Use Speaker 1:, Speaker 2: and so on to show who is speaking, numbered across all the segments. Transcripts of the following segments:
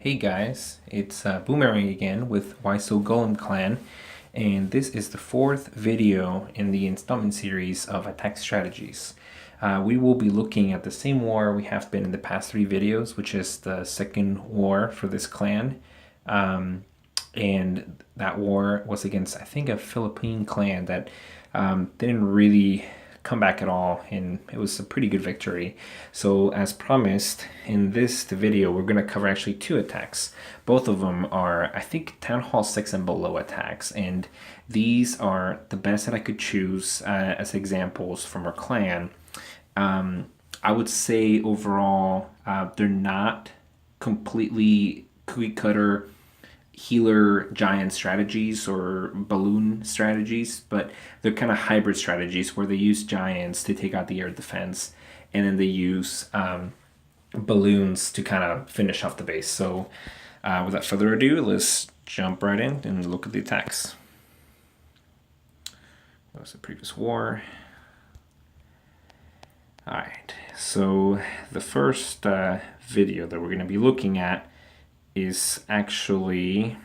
Speaker 1: Hey guys, it's Boomerang again with Why So Golem Clan, and this is the fourth video in the installment series of attack strategies. We will be looking at the same war we have been in the past three videos, which is the second war for this clan. And that war was against, I think, a Philippine clan that didn't really come back at all, and it was a pretty good victory. So as promised, in this video we're going to cover actually two attacks. Both of them are, I think, Town Hall 6 and below attacks, and these are the best that I could choose as examples from our clan. I would say overall they're not completely cookie cutter healer giant strategies or balloon strategies, but they're kind of hybrid strategies where they use giants to take out the air defense, and then they use balloons to kind of finish off the base. So without further ado, let's jump right in and look at the attacks. That was the previous war. Alright, so the first video that we're going to be looking at is actually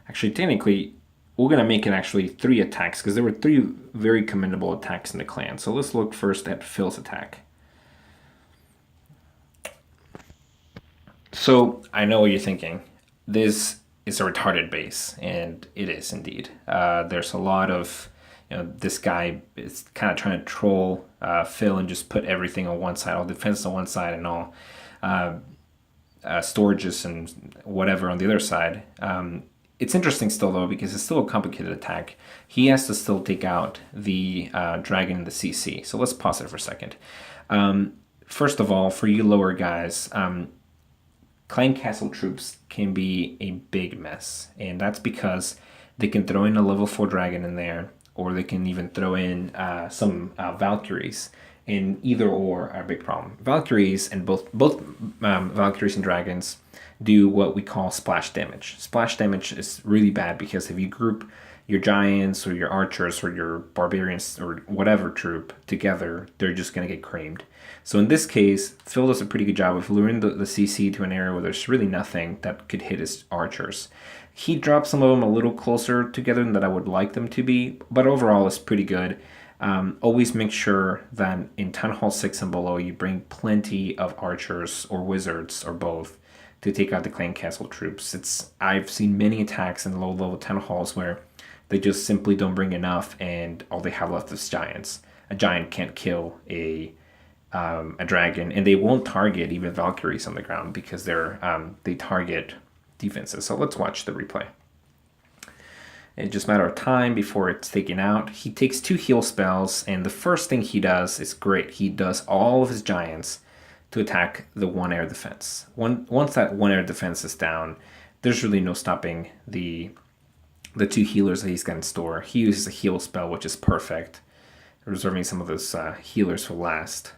Speaker 1: technically we're going to make it actually three attacks because there were three very commendable attacks in the clan. So let's look first at Phil's attack. So I know what you're thinking. This is a retarded base, and it is indeed. There's a lot of, this guy is kind of trying to troll Phil and just put everything on one side, all defense on one side and all storages and whatever on the other side. It's interesting still though, because it's still a complicated attack. He has to still take out the dragon in the CC. So let's pause it for a second. First of all, for you lower guys, clan castle troops can be a big mess, and that's because they can throw in a level 4 dragon in there, or they can even throw in some Valkyries, and either or are a big problem. Valkyries and both Valkyries and dragons do what we call splash damage. Splash damage is really bad because if you group your giants or your archers or your barbarians or whatever troop together, they're just going to get creamed. So in this case, Phil does a pretty good job of luring the CC to an area where there's really nothing that could hit his archers. He drops some of them a little closer together than I would like them to be, but overall it's pretty good. Always make sure that in Town Hall 6 and below you bring plenty of archers or wizards or both to take out the clan castle troops. I've seen many attacks in low level Town Halls where they just simply don't bring enough, and all they have left is giants. A giant can't kill a dragon, and they won't target even Valkyries on the ground because they target defenses. So let's watch the replay. It's just a matter of time before it's taken out. He takes 2 heal spells, and the first thing he does is great. He does all of his giants to attack the 1 air defense. Once that 1 air defense is down, there's really no stopping the 2 healers that he's got in store. He uses a heal spell, which is perfect, reserving some of those healers for last.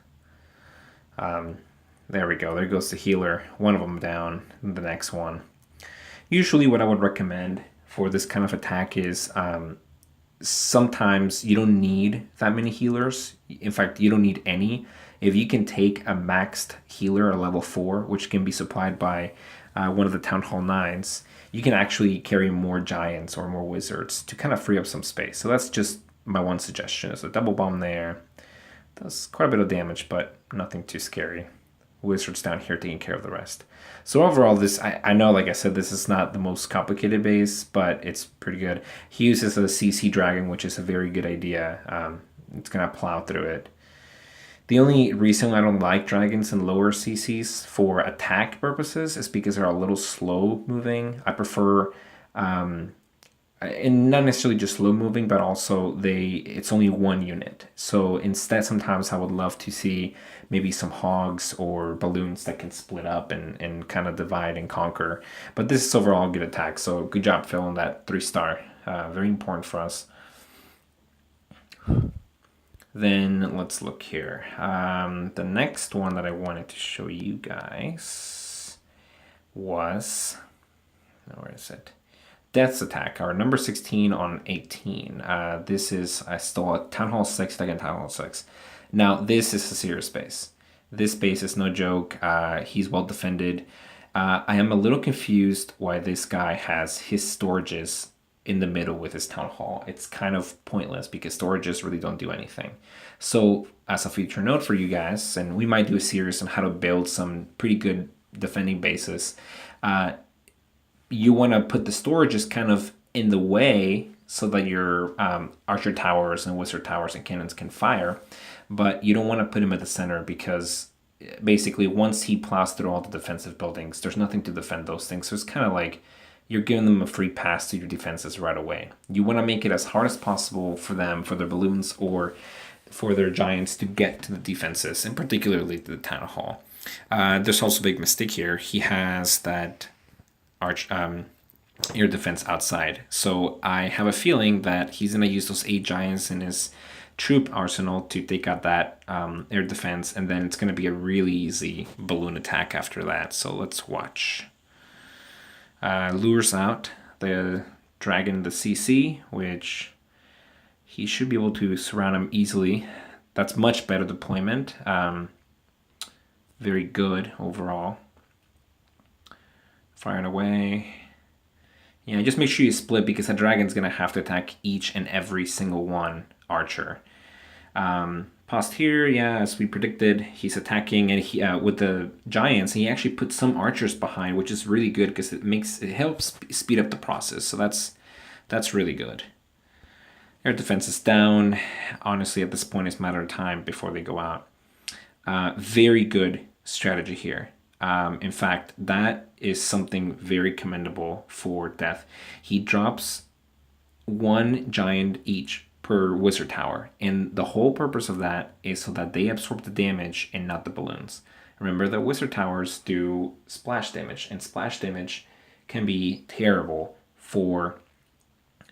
Speaker 1: There we go. There goes the healer. One of them down, and the next one. Usually what I would recommend for this kind of attack is sometimes you don't need that many healers. In fact, you don't need any. If you can take a maxed healer, a level 4, which can be supplied by one of the Town Hall 9s, you can actually carry more giants or more wizards to kind of free up some space. So that's just my one suggestion. Is a double bomb there. Does quite a bit of damage, but nothing too scary. Wizards down here taking care of the rest. So overall, I know, like I said, this is not the most complicated base, but it's pretty good. He uses a CC dragon, which is a very good idea. It's going to plow through it. The only reason I don't like dragons in lower CCs for attack purposes is because they're a little slow moving. I prefer, and not necessarily just slow moving, but also it's only 1 unit. So instead, sometimes I would love to see maybe some hogs or balloons that can split up and kind of divide and conquer. But this is overall a good attack. So good job, Phil, on that 3-star. Very important for us. Then let's look here. The next one that I wanted to show you guys was, where is it? Death's attack, our number 16 on 18. This is, I stole a Town Hall 6, second Town Hall 6. Now, this is a serious base. This base is no joke. He's well defended. I am a little confused why this guy has his storages in the middle with his town hall. It's kind of pointless because storages really don't do anything. So as a future note for you guys, and we might do a series on how to build some pretty good defending bases, you want to put the storages kind of in the way so that your archer towers and wizard towers and cannons can fire, but you don't want to put him at the center because basically once he plows through all the defensive buildings, there's nothing to defend those things. So it's kind of like you're giving them a free pass to your defenses right away. You want to make it as hard as possible for them, for their balloons or for their giants to get to the defenses, and particularly to the town hall. There's also a big mistake here. He has that air defense outside. So I have a feeling that he's going to use those 8 giants in his troop arsenal to take out that air defense, and then it's going to be a really easy balloon attack after that. So let's watch. Lures out the dragon, the CC, which he should be able to surround him easily. That's much better deployment. Very good overall. Firing away. Yeah, just make sure you split because the dragon's going to have to attack each and every single one archer. Paused here, yeah, as we predicted, he's attacking, and he with the giants, he actually put some archers behind, which is really good because it helps speed up the process. So that's really good. Air defense is down. Honestly, at this point, it's a matter of time before they go out. Very good strategy here. In fact, that is something very commendable for Death. He drops 1 giant each per wizard tower, and the whole purpose of that is so that they absorb the damage and not the balloons. Remember that wizard towers do splash damage, and splash damage can be terrible for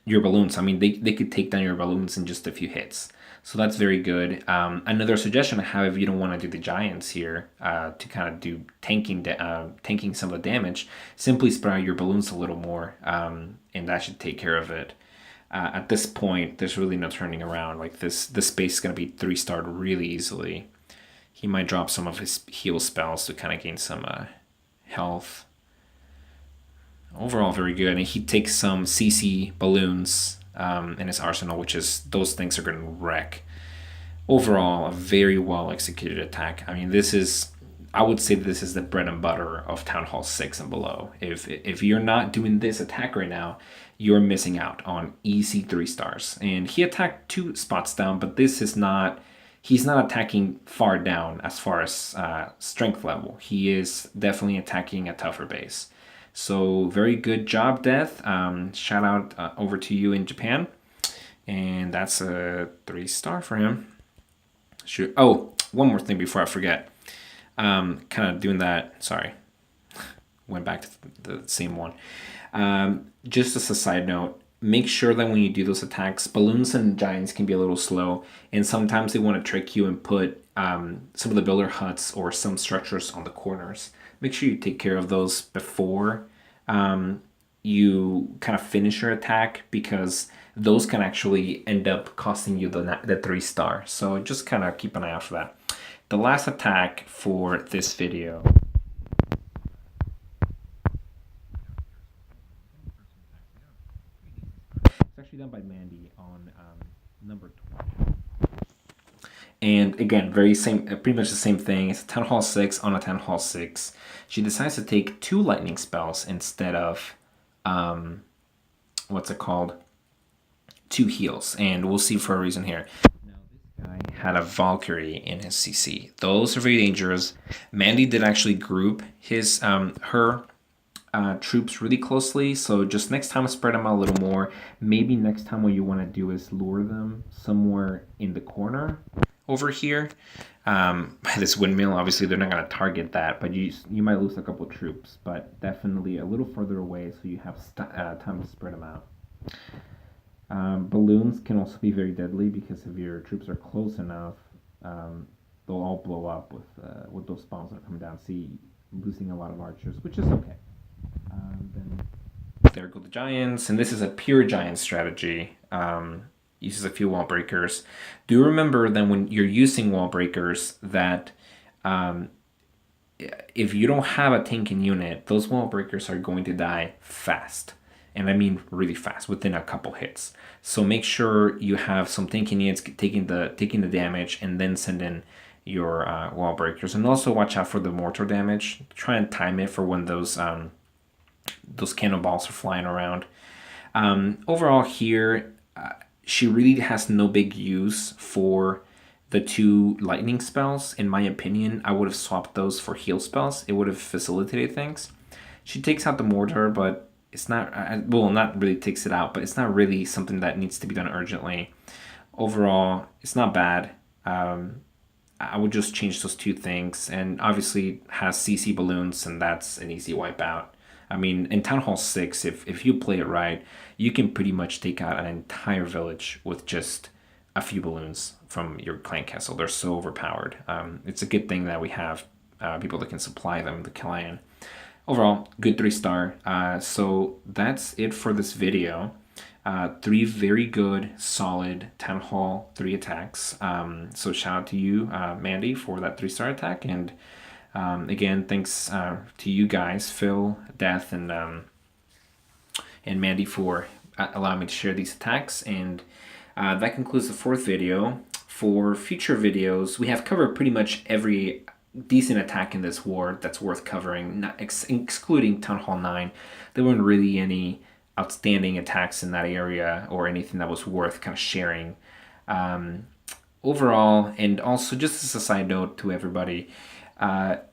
Speaker 1: your balloons. I mean, they could take down your balloons in just a few hits. So that's very good. Another suggestion I have, if you don't want to do the giants here to kind of do tanking some of the damage, simply spread out your balloons a little more, and that should take care of it. At this point, there's really no turning around. Like this space is going to be 3-starred really easily. He might drop some of his heal spells to kind of gain some health. Overall, very good. And he takes some CC balloons in his arsenal, which is, those things are going to wreck. Overall, a very well executed attack. I mean, I would say this is the bread and butter of Town Hall 6 and below. If you're not doing this attack right now, you're missing out on easy 3 stars. And he attacked 2 spots down, but he's not attacking far down as far as strength level. He is definitely attacking a tougher base. So very good job, Death. Shout out over to you in Japan. And that's a 3-star for him. Sure. Oh, one more thing before I forget. Kind of doing that. Sorry. Went back to the same one. Just as a side note, make sure that when you do those attacks, balloons and giants can be a little slow. And sometimes they want to trick you and put some of the builder huts or some structures on the corners. Make sure you take care of those before you kind of finish your attack, because those can actually end up costing you the 3-star. So just kind of keep an eye out for that. The last attack for this video. It's actually done by Mandy on number 12. And again, pretty much the same thing. It's a Town Hall 6 on a Town Hall 6. She decides to take 2 lightning spells instead of, 2 heals. And we'll see for a reason here. Now, this guy had a Valkyrie in his CC. Those are very dangerous. Mandy did actually group her troops really closely. So just next time, spread them out a little more. Maybe next time what you want to do is lure them somewhere in the corner over here. This windmill, obviously they're not going to target that, but you might lose a couple troops, but definitely a little further away so you have time to spread them out. Balloons can also be very deadly because if your troops are close enough, they'll all blow up with those bombs that come down. See, losing a lot of archers, which is okay. Then there go the giants, and this is a pure giant strategy. Uses a few wall breakers. Do remember that when you're using wall breakers that if you don't have a tanking unit, those wall breakers are going to die fast. And I mean really fast, within a couple hits. So make sure you have some tanking units taking the damage, and then send in your wall breakers. And also watch out for the mortar damage. Try and time it for when those cannonballs are flying around. Overall here, she really has no big use for the 2 lightning spells. In my opinion, I would have swapped those for heal spells. It would have facilitated things. She takes out the mortar, but it's not, well, not really takes it out, but it's not really something that needs to be done urgently. Overall, it's not bad. I would just change those 2 things, and obviously has CC balloons, and that's an easy wipeout. I mean, in Town Hall 6, if you play it right, you can pretty much take out an entire village with just a few balloons from your clan castle. They're so overpowered. It's a good thing that we have people that can supply them, the clan. Overall, good 3-star. So that's it for this video. 3 very good, solid Town Hall 3 attacks. So shout out to you, Mandy, for that 3-star attack. And again, thanks to you guys, Phil, Death, and Mandy, for allowing me to share these attacks. And that concludes the 4th video. For future videos, we have covered pretty much every decent attack in this war that's worth covering, not excluding Town Hall 9. There weren't really any outstanding attacks in that area or anything that was worth kind of sharing. Overall, and also just as a side note to everybody,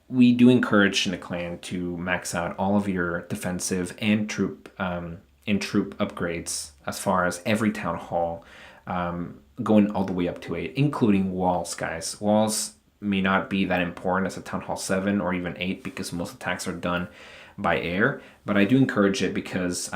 Speaker 1: we do encourage in the clan to max out all of your defensive and troop upgrades, as far as every Town Hall, going all the way up to 8, including walls, guys. Walls may not be that important as a Town Hall 7 or even 8, because most attacks are done by air, but I do encourage it because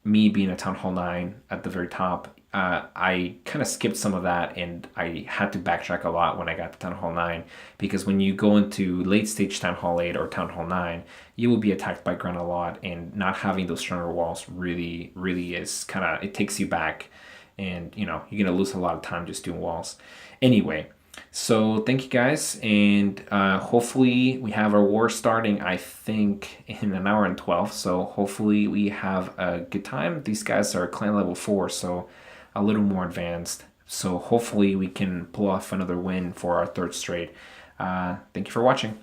Speaker 1: me being a Town Hall 9 at the very top, I kind of skipped some of that, and I had to backtrack a lot when I got to Town Hall 9, because when you go into late stage Town Hall 8 or Town Hall 9, you will be attacked by grunt a lot, and not having those stronger walls really is kind of, it takes you back, and you know, you're gonna lose a lot of time just doing walls. Anyway, so thank you guys, and hopefully we have our war starting, I think, in 1 hour and 12, so hopefully we have a good time. These guys are clan level 4, so a little more advanced, so hopefully we can pull off another win for our 3rd straight. Thank you for watching.